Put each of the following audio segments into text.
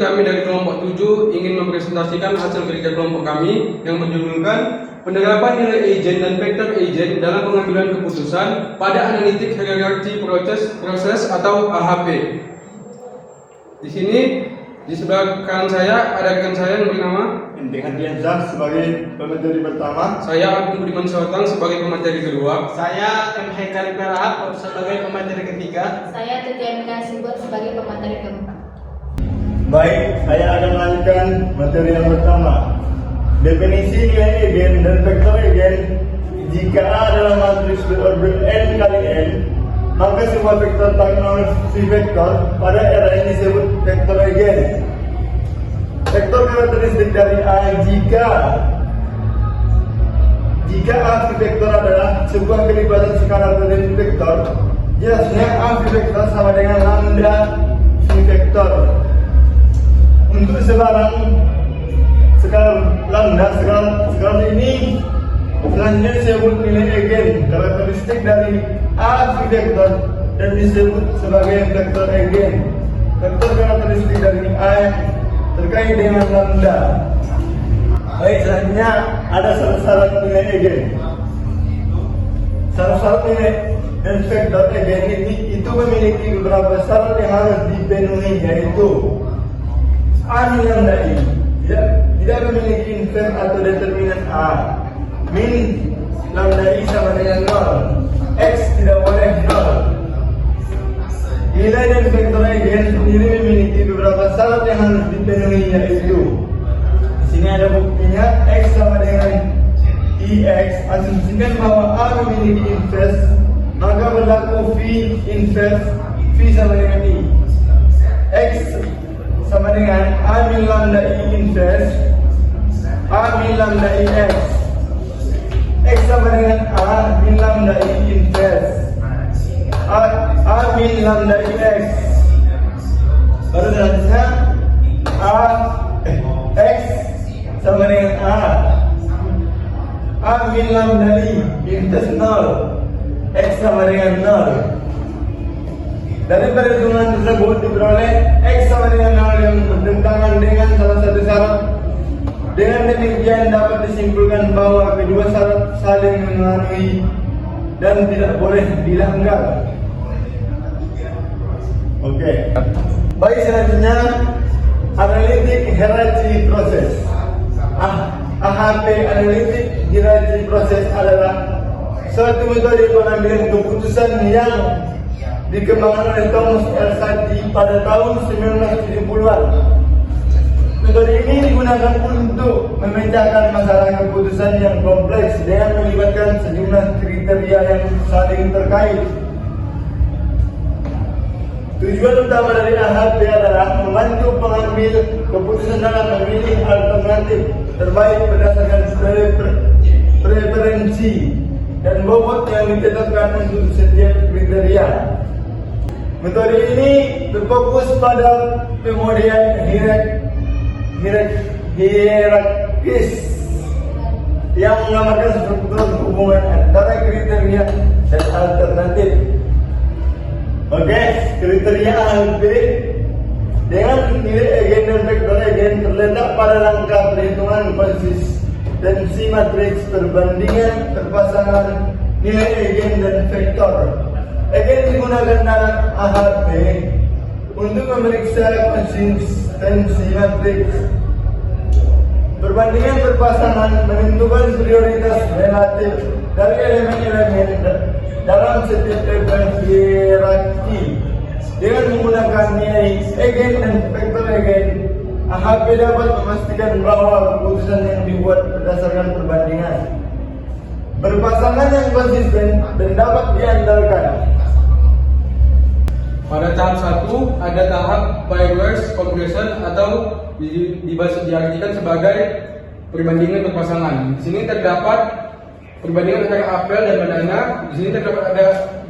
kami dari kelompok 7 ingin mempresentasikan hasil kerja kelompok kami yang berjudulkan penerapan nilai agent dan vektor agent dalam pengambilan keputusan pada analitik hierarki proses atau AHP. Di sini di sebelah kanan saya ada rekan saya yang bernama Intikan Diansyah sebagai pemateri pertama. Saya Agung Budiman Sotang sebagai pemateri kedua. Saya M. Hekari Perahap sebagai pemateri ketiga. Saya Titian Kasibut sebagai pemateri keempat. Baik, saya akan melanjutkan materi yang pertama. Definisi nilai eigen dan vektor eigen. Jika A adalah matriks berorbit n kali n, maka semua vektor tanggal si vektor pada era ini disebut vektor eigen. Vektor karakteristik dari A jika A si vektor adalah sebuah kelibatan skala dari vektor, jelasnya A si vektor sama dengan lambda si vektor. Untuk skala lambda skala ini selanjutnya disebut nilai eigen karakteristik dari A si vektor dan disebut sebagai vektor eigen. Vektor karakteristik dari A terkait dengan lambda. Baik, selanjutnya ada syarat-syarat nilai eigen. Syarat-syarat nilai dan vektor eigen itu memiliki beberapa syarat yang harus dipenuhi, yaitu A min lambda I tidak memiliki invers atau determinan A. Min lambda I sama dengan 0. X tidak boleh 0. Nilai dan vektor eigen sendiri memiliki beberapa syarat yang harus dipenuhi, yaitu di sini ada buktinya. X sama dengan IX. Asumsikan bahwa A memiliki invers, maka berlaku V invers V sama dengan I. X sama dengan A min lambda I invers A min lambda I X. X sama dengan A min lambda I invers A min lambda I X. Baru selanjutnya X sama dengan A min lambda I invers 0. X sama dengan 0. Dari perhitungan tersebut diperoleh X sama dengan 0 yang bertentangan dengan salah satu syarat. Dengan demikian dapat disimpulkan bahwa kedua syarat saling memenuhi dan tidak boleh dilanggar. Oke. Baik, selanjutnya analitik hierarki proses. AHP analitik hierarki proses adalah suatu metode pengambilan keputusan yang dikembangkan oleh Thomas L. Satie pada tahun 1970-an. Metode ini digunakan untuk memecahkan masalah keputusan yang kompleks dengan melibatkan sejumlah kriteria yang saling terkait. Tujuan utama dari AHP adalah membantu pengambil keputusan dalam memilih alternatif terbaik berdasarkan preferensi dan bobot yang ditetapkan untuk setiap kriteria. Metode ini berfokus pada pemodelian hierarkis yang menggambarkan struktur hubungan antara kriteria dan alternatif. Oke, kriteria AHP dengan nilai eigen dan vektor eigen terletak pada langkah perhitungan konsistensi matriks perbandingan terpasangan nilai eigen dan vektor. Eigen digunakan dalam AHP untuk memeriksa konsistensi matriks. Perbandingan berpasangan menentukan prioritas relatif dari elemen-elemen dalam setiap level hierarki. Dengan menggunakan nilai eigen dan vektor eigen, AHP dapat memastikan bahwa keputusan yang dibuat berdasarkan perbandingan berpasangan yang konsisten dan dapat diandalkan. Pada tahap 1 ada tahap pairwise comparison atau diartikan sebagai perbandingan berpasangan. Di sini terdapat perbandingan antara apel dan banana. Di sini terdapat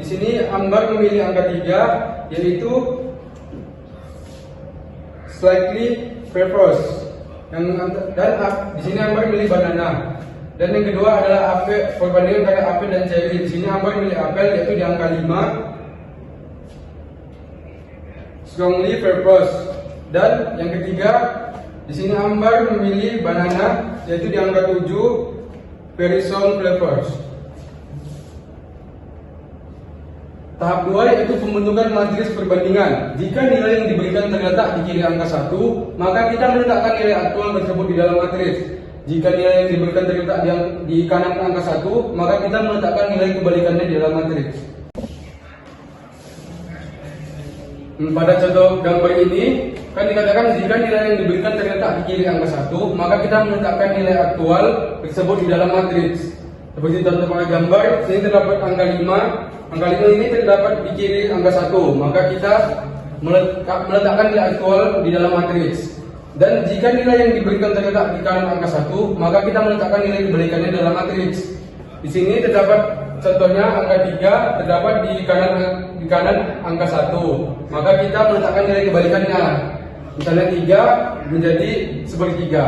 di sini Ambar memilih angka 3, yaitu slightly preference. Dan di sini Ambar memilih banana. Dan yang kedua adalah perbandingan antara apel dan cherry. Di sini Ambar memilih apel, yaitu di angka 5. Strongly purpose. Dan yang ketiga, di sini Ambar memilih banana, yaitu di angka 7, very sound flavors. Tahap 2 yaitu pembentukan matriks perbandingan. Jika nilai yang diberikan terletak di kiri angka 1, maka kita meletakkan nilai aktual tersebut di dalam matriks. Jika nilai yang diberikan terletak di kanan angka 1, maka kita meletakkan nilai kebalikannya di dalam matriks. Pada contoh gambar ini, kan dikatakan jika nilai yang diberikan terletak di kiri angka 1, maka kita meletakkan nilai aktual tersebut di dalam matriks. Seperti contoh pada gambar, sini terdapat angka 5. Angka 5 ini terdapat di kiri angka 1, maka kita meletakkan nilai aktual di dalam matriks. Dan jika nilai yang diberikan terletak di kanan angka 1, maka kita meletakkan nilai kebalikannya dalam matriks. Di sini terdapat contohnya angka 3 terdapat di kanan angka 1, maka kita meletakkan nilai kebalikannya. Misalnya 3 menjadi sepertiga.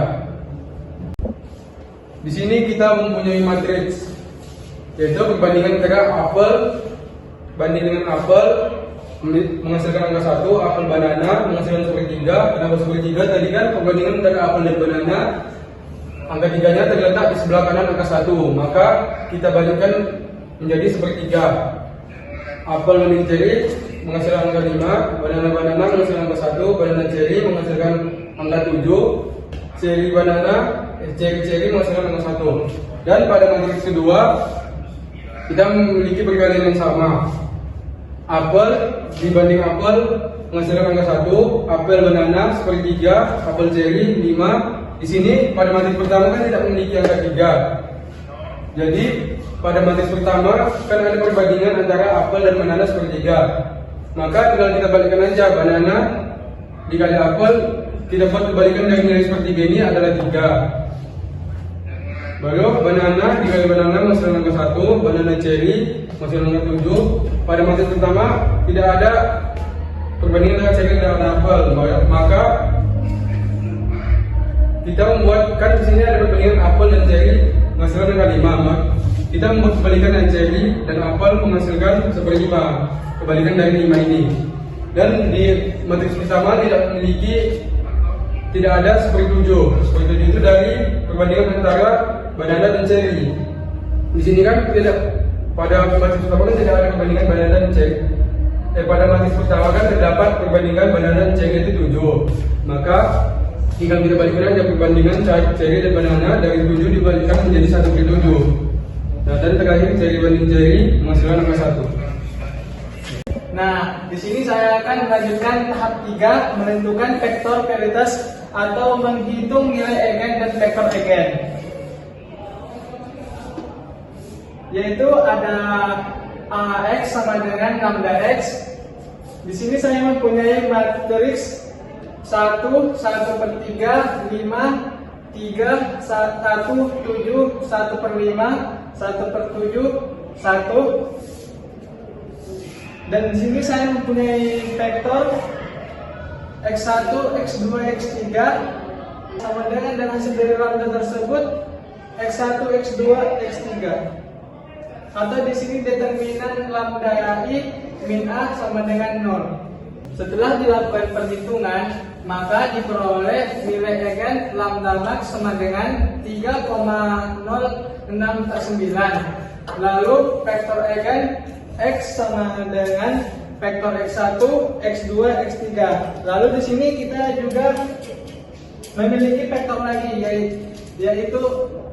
Di sini kita mempunyai matriks, yaitu perbandingan antara apel banding dengan apel menghasilkan angka 1, apel banana menghasilkan sepertiga. Kenapa sepertiga? Tadi kan perbandingan antara apel dan banana, angka 3-nya terletak di sebelah kanan angka 1, maka kita balikkan menjadi sepertiga. Apel banding cherry menghasilkan angka 5, banana menghasilkan angka 1, banana cherry menghasilkan angka 7, cherry menghasilkan angka 1. Dan pada matriks kedua kita memiliki perbandingan yang sama. Apel dibanding apel menghasilkan angka 1, apel banana sepertiga, apel cherry 5. Di sini pada matriks pertama kan tidak memiliki angka 3. Jadi pada matriks pertama kan ada perbandingan antara apel dan banana sepertiga. Maka tinggal kita balikkan aja, banana dikali apel, kita buat kebalikan dari nilai sepertiga ini adalah 3. Baru banana dikali banana menghasilkan angka 1, banana cherry menghasilkan angka 7. Pada matriks pertama tidak ada perbandingan antara cherry dan apel, maka kita membuatkan di sini ada perbandingan apel dan cherry menghasilkan angka 5. Kita membuat kebalikan dari cherry dan apel menghasilkan seperlima, kebalikan dari 5 ini. Dan di matriks pertama tidak ada sepertujuh. Sepertujuh itu dari perbandingan antara banana dan cherry. Di sini kan pada matriks pertama kan tidak ada perbandingan banana dan cherry. Pada matriks pertama kan terdapat perbandingan banana dan cherry itu 7. Maka tinggal kita balikkan aja perbandingan cherry dan banana dari 7 dibalikkan menjadi 1/7. Nah, dan terakhir cherry banding cherry menghasilkan angka 1. Nah, di sini saya akan melanjutkan tahap 3, menentukan vektor varietas atau menghitung nilai eigen dan vektor eigen. Yaitu ada AX sama dengan lambda X. Di sini saya mempunyai matriks 1, 1/3, 5, 3, 1, 7, 1/5, 1/7, 1. Dan di sini saya mempunyai vektor x1, x2, x3 sama dengan hasil dari lambda tersebut x1, x2, x3. Atau di sini determinan lambda i min a sama dengan 0. Setelah dilakukan perhitungan, maka diperoleh nilai eigen lambda max sama dengan 3,069. Lalu vektor eigen X sama dengan vektor X1, X2, X3. Lalu di sini kita juga memiliki vektor lagi yaitu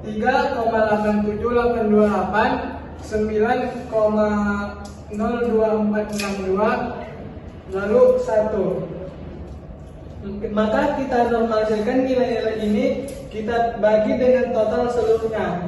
3,87828 9,02462 lalu 1. Maka kita normalisasikan nilai-nilai ini, kita bagi dengan total seluruhnya,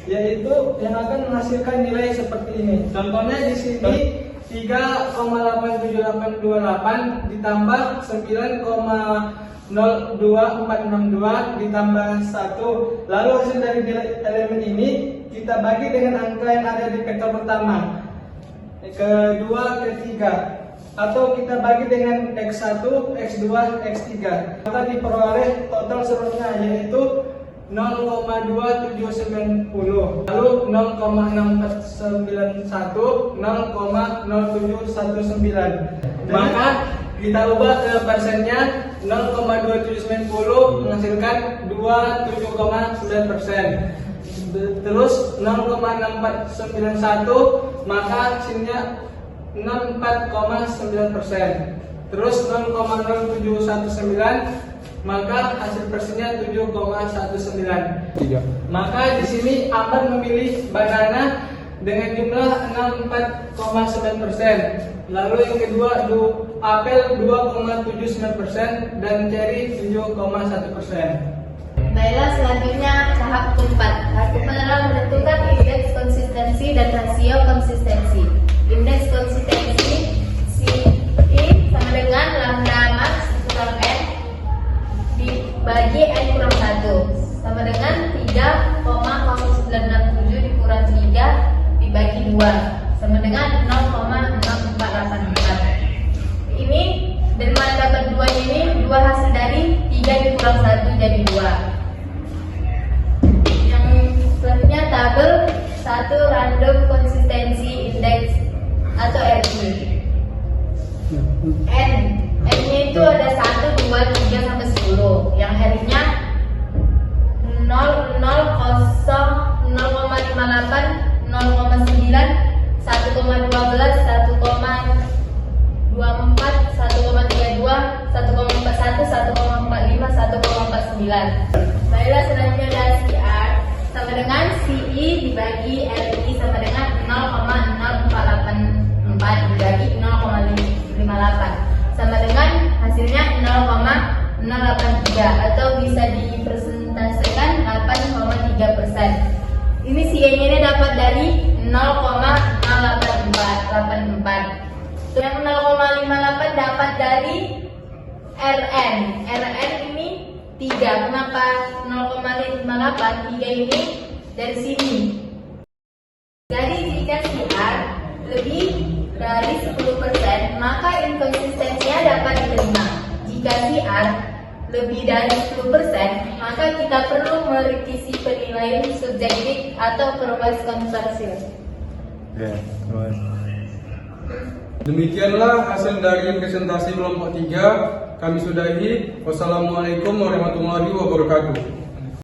yaitu yang akan menghasilkan nilai seperti ini. Contohnya di sini 3,87828 ditambah 9,02462 ditambah 1. Lalu hasil dari elemen ini kita bagi dengan angka yang ada di vektor pertama, kedua, ketiga, atau kita bagi dengan X1, X2, X3. Maka diperoleh total seluruhnya yaitu 0,2790, lalu 0,6491, 0,0719. Maka kita ubah ke persennya 0,2790 menghasilkan 27,9%. Terus 0,6491 maka hasilnya 64,9%. Terus 0,0719 maka hasil persennya 7,19. Maka di sini Amar memilih banana dengan jumlah 64,9%. Lalu yang kedua apel 2,79% dan cherry 7,1%. Baiklah, selanjutnya tahap keempat. Tahap keempat adalah menentukan indeks konsistensi dan rasio konsistensi. Indeks konsistensi CI sama dengan lambda max kurang N dibagi N kurang 1 sama dengan 3,0967 dikurang 3 dibagi 2 sama dengan 0,6484. Ini dari mana dapat 2 ini? 2 hasil dari 3 dikurang 1 jadi 2. Yang selanjutnya tabel 1 random konsistensi indeks atau RI. N-nya itu ada 1, 2, 3 sampai 10. Yang R-nya 0, 0, 0, 0,58, 0,9, 1,12, 1,24, 1,32, 1,41, 1,45, 1,49. Baiklah, selanjutnya ada CR sama dengan CI dibagi RI sama dengan 0,0484 dibagi 0,58 sama dengan hasilnya 0,083 atau bisa dipresentasikan 8,3%. Ini CI-nya ini dapat dari 0,084. Yang 0,58 dapat dari RN. RN ini 3. Kenapa 0,58? 3 ini dari sini. Jadi jika CR lebih dari 10%, maka inkonsistensinya dapat diterima. Jika CR lebih dari 10%, maka kita perlu merevisi penilaian subjektif atau progres kontroversial. Demikianlah hasil dari presentasi kelompok 3. Kami sudahi. Wassalamualaikum warahmatullahi wabarakatuh.